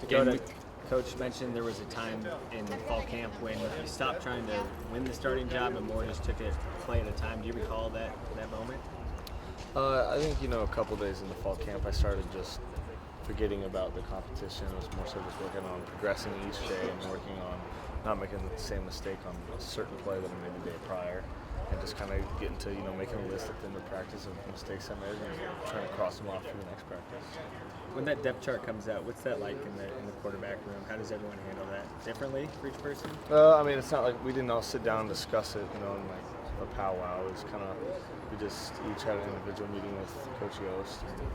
Dakota, Coach mentioned there was a time in fall camp when you stopped trying to win the starting job and more just took it play at a time. Do you recall that moment? I think, a couple days in the fall camp, I started just forgetting about the competition. It was more so just working on progressing each day and working on not making the same mistake on a certain play that I made the day prior, and just kind of getting to, making a list at the end of practice of mistakes I made and trying to cross them off for the next practice. When that depth chart comes out, what's that like in the quarterback room? How does everyone handle that differently for each person? It's not like we didn't all sit down and discuss it, in like a powwow. It was kind of, we just each had an individual meeting with Coach Yost. And,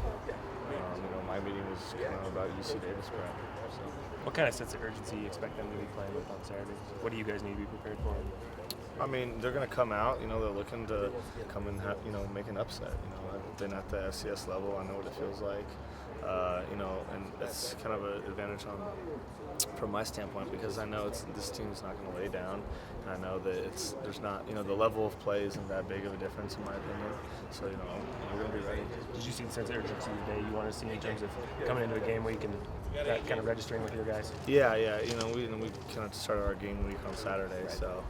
my meeting was kind of about UC Davis prep. So. What kind of sense of urgency you expect them to be playing with on Saturday? What do you guys need to be prepared for? They're going to come out. They're looking to come and make an upset. I've been at the FCS level. I know what it feels like. And that's kind of an advantage from my standpoint because I know this team's not going to lay down, and I know that there's not the level of play isn't that big of a difference in my opinion. So we're going to be ready. Did you see the sense of urgency today you want to see in terms of coming into a game where you can that kind of registering with your guys? Yeah. We kind of started our game week on Saturday, so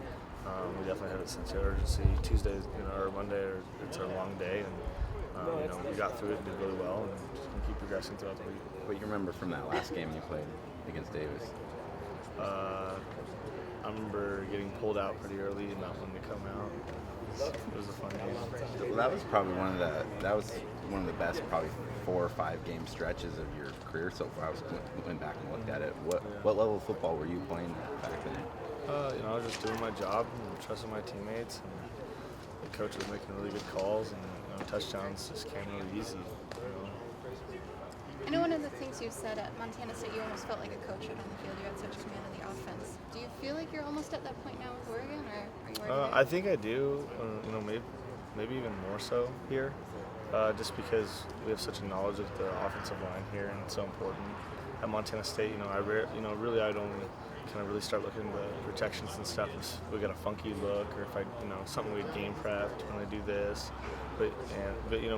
we definitely have a sense of urgency. Tuesday, or Monday, it's a long day, and we got through it and did really well, and just gonna keep progressing throughout the week. What you remember from that last game you played against Davis? I remember getting pulled out pretty early and not wanting to come out. It was a fun game. Well, that was probably one of the best probably 4 or 5 game stretches of your career so far. I went back and looked at it. What level of football were you playing back then? I was just doing my job and trusting my teammates, and the coach was making really good calls, and touchdowns just came really easy. I know one of the things you said at Montana State, you almost felt like a coach out on the field. You had such command of the offense. Do you feel like you're almost at that point now with Oregon, or are you already I think I do. Maybe even more so here, just because we have such a knowledge of the offensive line here, and it's so important. At Montana State, I'd only kind of really start looking at the protections and stuff if we got a funky look, or if something we had game prepped when I do this. But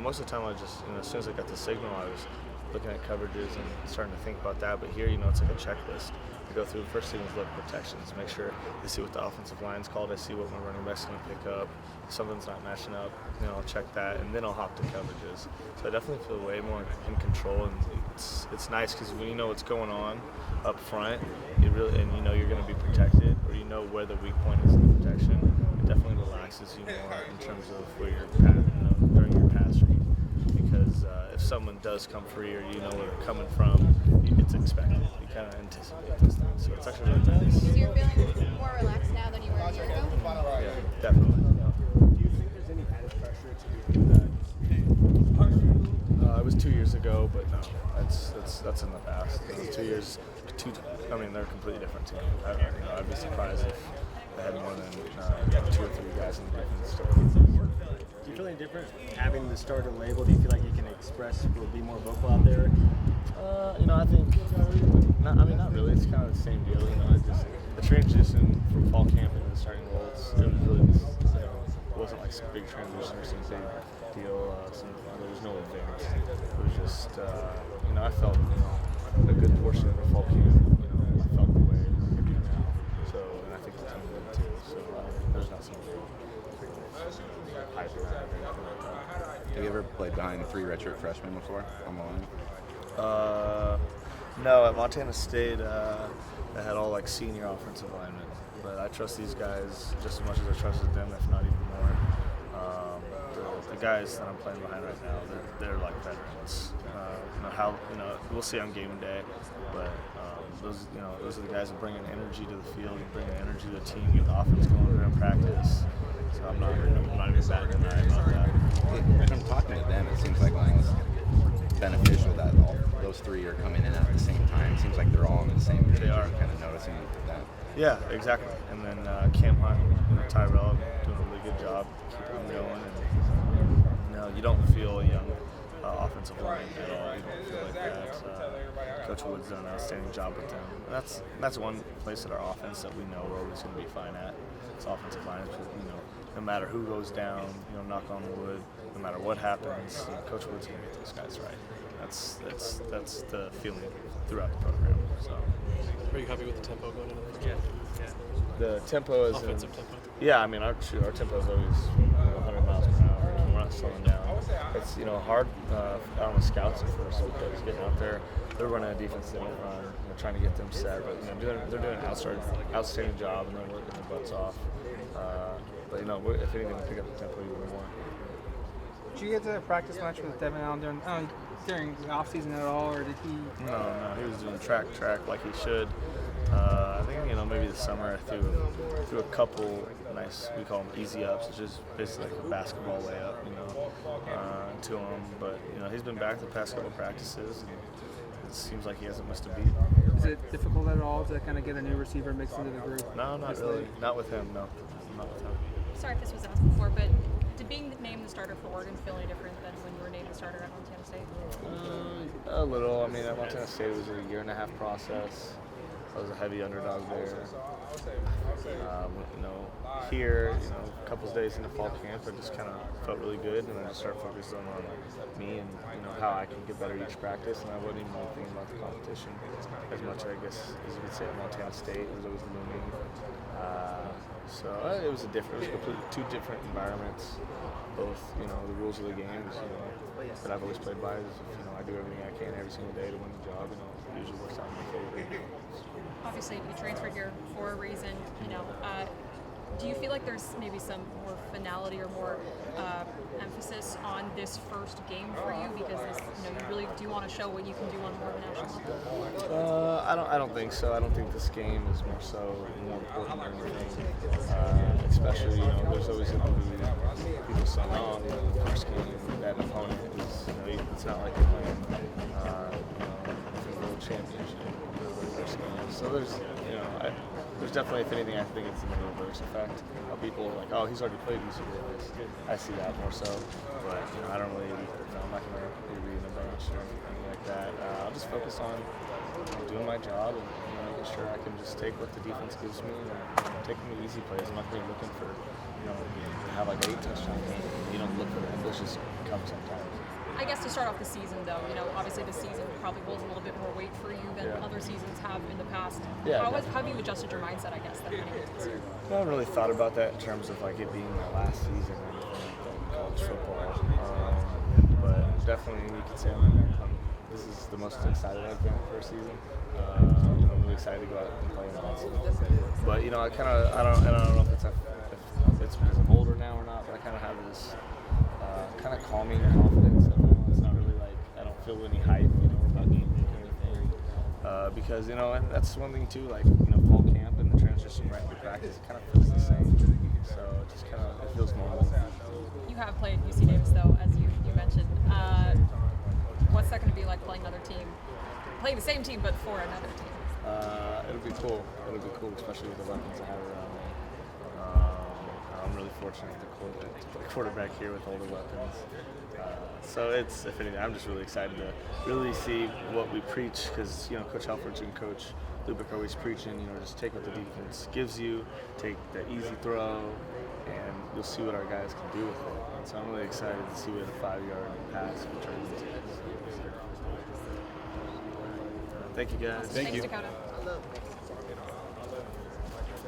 most of the time I just as soon as I got the signal, I was looking at coverages and starting to think about that. But here, it's like a checklist. I go through the first thing is look protections, make sure I see what the offensive line's called, I see what my running back's going to pick up. If something's not matching up, I'll check that, and then I'll hop to coverages. So I definitely feel way more in control, and it's nice because when you know what's going on up front, you're going to be protected, or where the weak point is in the protection, it definitely relaxes you more in terms of where you're during your pass read. Because if someone does come free, or where they're coming from, it's expected. You kind of anticipate those things. So it's actually really nice. So you're feeling more relaxed now than you were a year ago? Yeah, definitely. Do you think there's any added pressure to do that? It was 2 years ago, but no, that's in the past. 2 years, they're completely different teams. I'd be surprised if they had more than 2 or 3 guys in the defense still. Do you feel any different having the starter label? Do you feel like you can express or be more vocal out there? I think not really. It's kind of the same deal. The transition from fall camp into the starting role, it was really it wasn't like some big transition or some big deal. There was no advance. It was just I felt a good portion of the fall camp. I felt the way I do now. So, and I think the team did too. So there's not some hype around it or anything like that. Have you ever played behind 3 redshirt freshmen before on the line? No, at Montana State, I had all senior offensive linemen, but I trust these guys just as much as I trusted them, if not even more. The guys that I'm playing behind right now, they're like veterans. We'll see on game day, but those are the guys that bring an energy to the field, and bring an energy to the team, get the offense going during practice. So I'm not even batting an eye about that. From talking to them, it seems like almost beneficial that all those 3 are coming in at the same time. It seems like they're all on the same page. They are. Kind of noticing that. Yeah, exactly. And then Cam Hunt, Tyrell doing a really good job keeping them going. And you don't feel a young offensive line at all. You don't feel like that. Coach Wood's done an outstanding job with them. And that's one place at our offense that we know we're always going to be fine at. It's offensive line. No matter who goes down, knock on wood, no matter what happens, Coach Wood's going to get those guys right. That's the feeling throughout the program. So. Are you happy with the tempo going into this game? The tempo is Offensive tempo. Yeah, I mean our tempo is always 100 miles per hour. And we're not slowing down. It's hard out on the scouts at first because getting out there, they're running a defense they don't run. Trying to get them set, but they're doing an outstanding job and they're working their butts off. But if anything, we pick up the tempo even more. Did you get to practice much with Devin Allen during the off season at all, or did he? No, he was doing track like he should. I think maybe this summer I threw a couple nice, we call them easy ups, which is basically like a basketball layup, to him. But he's been back the past couple practices, and it seems like he hasn't missed a beat. Is it difficult at all to kind of get a new receiver mixed into the group? No, not really. Not with him. No, not with him. Sorry if this was asked before, but did being named the starter for Oregon feel any different than when you were named the starter at Montana State? A little. I mean, at Montana State it was a 1.5-year process. I was a heavy underdog there. Here, a couple of days into fall camp, I just kind of felt really good, and I just started focusing on me and how I can get better each practice. And I wasn't even really thinking about the competition as much, I guess, as you could say at Montana State. It was always looming. So it was completely two different environments. Both, the rules of the game that I've always played by is, I do everything I can every single day to win the job, and it usually works out in my favor. Obviously, you transferred here for a reason. Do you feel like there's maybe some more finality or more emphasis on this first game for you because you really do want to show what you can do on more of a national level? I don't think so. I don't think this game is more important than anything. Especially, there's always going to be people saying, "Oh, the first game that opponent is." It's not like you're playing for the world championship. So there's definitely, if anything, I think it's in the reverse effect. How people are like, oh, he's already played these years. I see that more so, but I don't really. I'm not going to be reading a bunch or anything like that. I'll just focus on doing my job and making sure I can just take what the defense gives me and taking the easy plays. I'm not going to be looking for to have like 8 touchdowns. You don't look for that. Those just come sometimes. I guess to start off the season, though, obviously this season probably holds a little bit more weight for you than other seasons have in the past. Yeah, how have you adjusted your mindset, I guess, that heading into this year? I haven't really thought about that in terms of like it being my last season or anything like college football. But definitely you could say this is the most excited I've been for a season. I'm really excited to go out and play in Boston. But I don't know if it's because I'm older now or not, but I kind of have this kind of calming confidence. It's not really like I don't feel any hype, about game week or anything. Because and that's one thing too. Like fall camp and the transition right into practice, it kind of feels the same. So it just it feels normal. You have played UC Davis though, as you mentioned. What's that going to be like playing the same team but for another team? It'll be cool. Especially with the weapons I have around me. I'm really fortunate to play quarterback here with older weapons. So if anything, I'm just really excited to really see what we preach because, Coach Halford's and Coach Lubick are always preaching, just take what the defense gives you, take the easy throw, and you'll see what our guys can do with it. And so I'm really excited to see what a 5-yard pass returns into. Thank you, guys. Thanks, Dakota.